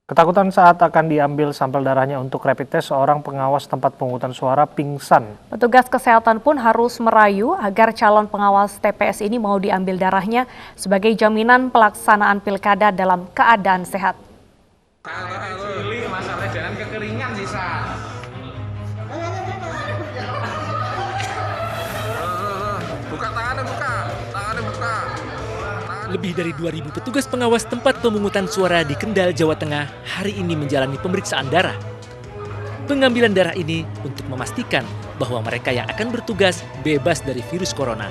Ketakutan saat akan diambil sampel darahnya untuk rapid test, seorang pengawas tempat pemungutan suara pingsan. Petugas kesehatan pun harus merayu agar calon pengawas TPS ini mau diambil darahnya sebagai jaminan pelaksanaan pilkada dalam keadaan sehat. Lebih dari 2.000 petugas pengawas tempat pemungutan suara di Kendal, Jawa Tengah hari ini menjalani pemeriksaan darah. Pengambilan darah ini untuk memastikan bahwa mereka yang akan bertugas bebas dari virus corona.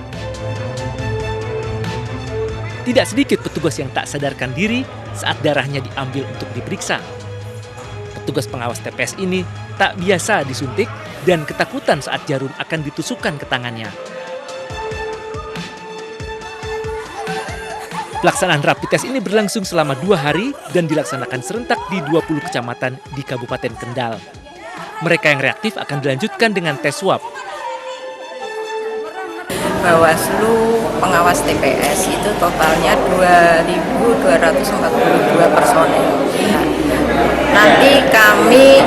Tidak sedikit petugas yang tak sadarkan diri saat darahnya diambil untuk diperiksa. Petugas pengawas TPS ini tak biasa disuntik dan ketakutan saat jarum akan ditusukkan ke tangannya. Pelaksanaan rapid test ini berlangsung selama 2 hari dan dilaksanakan serentak di 20 kecamatan di Kabupaten Kendal. Mereka yang reaktif akan dilanjutkan dengan tes swab. Bawaslu pengawas TPS itu totalnya 2.242 personel. Nanti kami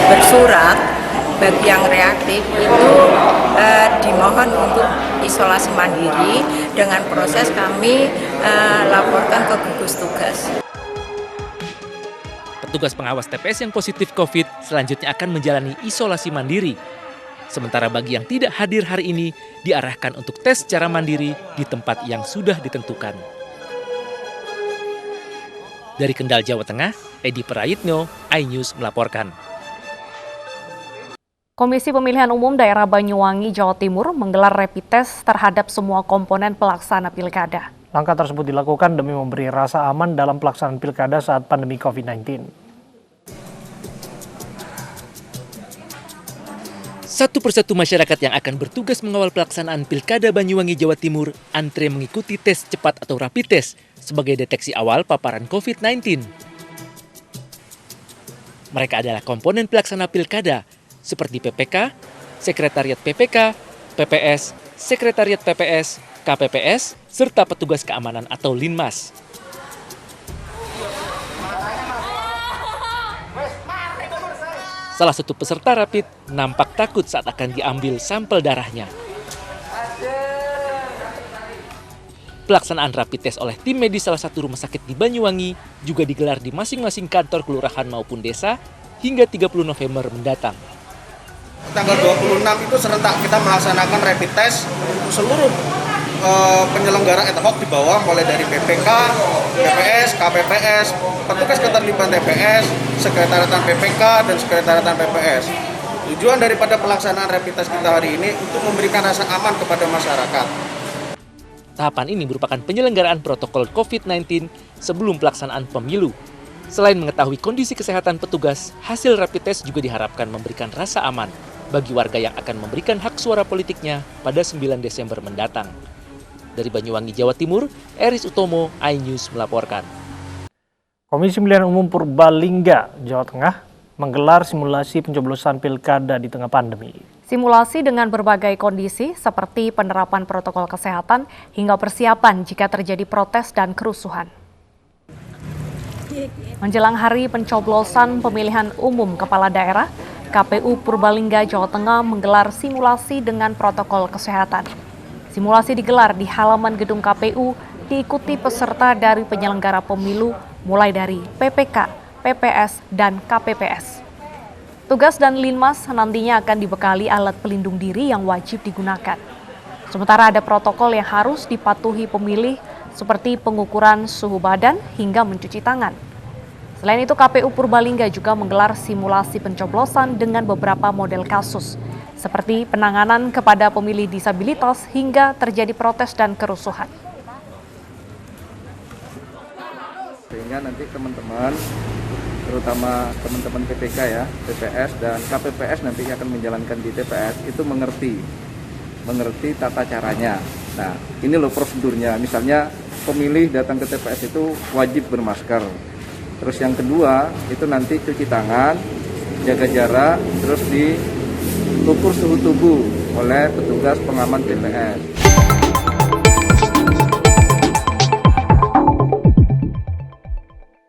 bersurat bagi yang reaktif itu dimohon untuk isolasi mandiri dengan proses kami laporkan ke gugus tugas. Petugas pengawas TPS yang positif COVID selanjutnya akan menjalani isolasi mandiri. Sementara bagi yang tidak hadir hari ini diarahkan untuk tes secara mandiri di tempat yang sudah ditentukan. Dari Kendal, Jawa Tengah, Edi Prayitno, iNews melaporkan. Komisi Pemilihan Umum Daerah Banyuwangi, Jawa Timur menggelar rapid test terhadap semua komponen pelaksana pilkada. Langkah tersebut dilakukan demi memberi rasa aman dalam pelaksanaan pilkada saat pandemi COVID-19. Satu persatu masyarakat yang akan bertugas mengawal pelaksanaan Pilkada Banyuwangi, Jawa Timur antre mengikuti tes cepat atau rapid test sebagai deteksi awal paparan COVID-19. Mereka adalah komponen pelaksana pilkada seperti PPK, Sekretariat PPK, PPS, Sekretariat PPS, KPPS, serta petugas keamanan atau Linmas. Salah satu peserta rapid nampak takut saat akan diambil sampel darahnya. Pelaksanaan rapid test oleh tim medis salah satu rumah sakit di Banyuwangi juga digelar di masing-masing kantor kelurahan maupun desa hingga 30 November mendatang. Tanggal 26 itu serentak kita melaksanakan rapid test seluruh penyelenggara ad hoc di bawah, mulai dari PPK, PPS, KPPS, petugas keterlibatan TPS, sekretariatan PPK, dan sekretariatan PPS. Tujuan daripada pelaksanaan rapid test kita hari ini untuk memberikan rasa aman kepada masyarakat. Tahapan ini merupakan penyelenggaraan protokol COVID-19 sebelum pelaksanaan pemilu. Selain mengetahui kondisi kesehatan petugas, hasil rapid test juga diharapkan memberikan rasa aman bagi warga yang akan memberikan hak suara politiknya pada 9 Desember mendatang. Dari Banyuwangi, Jawa Timur, Eris Utomo, iNews melaporkan. Komisi Pemilihan Umum Purbalingga, Jawa Tengah, menggelar simulasi pencoblosan pilkada di tengah pandemi. Simulasi dengan berbagai kondisi seperti penerapan protokol kesehatan hingga persiapan jika terjadi protes dan kerusuhan. Menjelang hari pencoblosan pemilihan umum kepala daerah, KPU Purbalingga, Jawa Tengah menggelar simulasi dengan protokol kesehatan. Simulasi digelar di halaman gedung KPU, diikuti peserta dari penyelenggara pemilu mulai dari PPK, PPS, dan KPPS. Tugas dan Linmas nantinya akan dibekali alat pelindung diri yang wajib digunakan. Sementara ada protokol yang harus dipatuhi pemilih seperti pengukuran suhu badan hingga mencuci tangan. Selain itu, KPU Purbalingga juga menggelar simulasi pencoblosan dengan beberapa model kasus, seperti penanganan kepada pemilih disabilitas hingga terjadi protes dan kerusuhan. Sehingga nanti teman-teman, terutama teman-teman PPK ya, PPS dan KPPS nanti akan menjalankan di TPS itu mengerti tata caranya. Nah, ini loh prosedurnya. Misalnya pemilih datang ke TPS itu wajib bermasker. Terus yang kedua itu nanti cuci tangan, jaga jarak, terus diukur suhu tubuh oleh petugas pengaman TPS.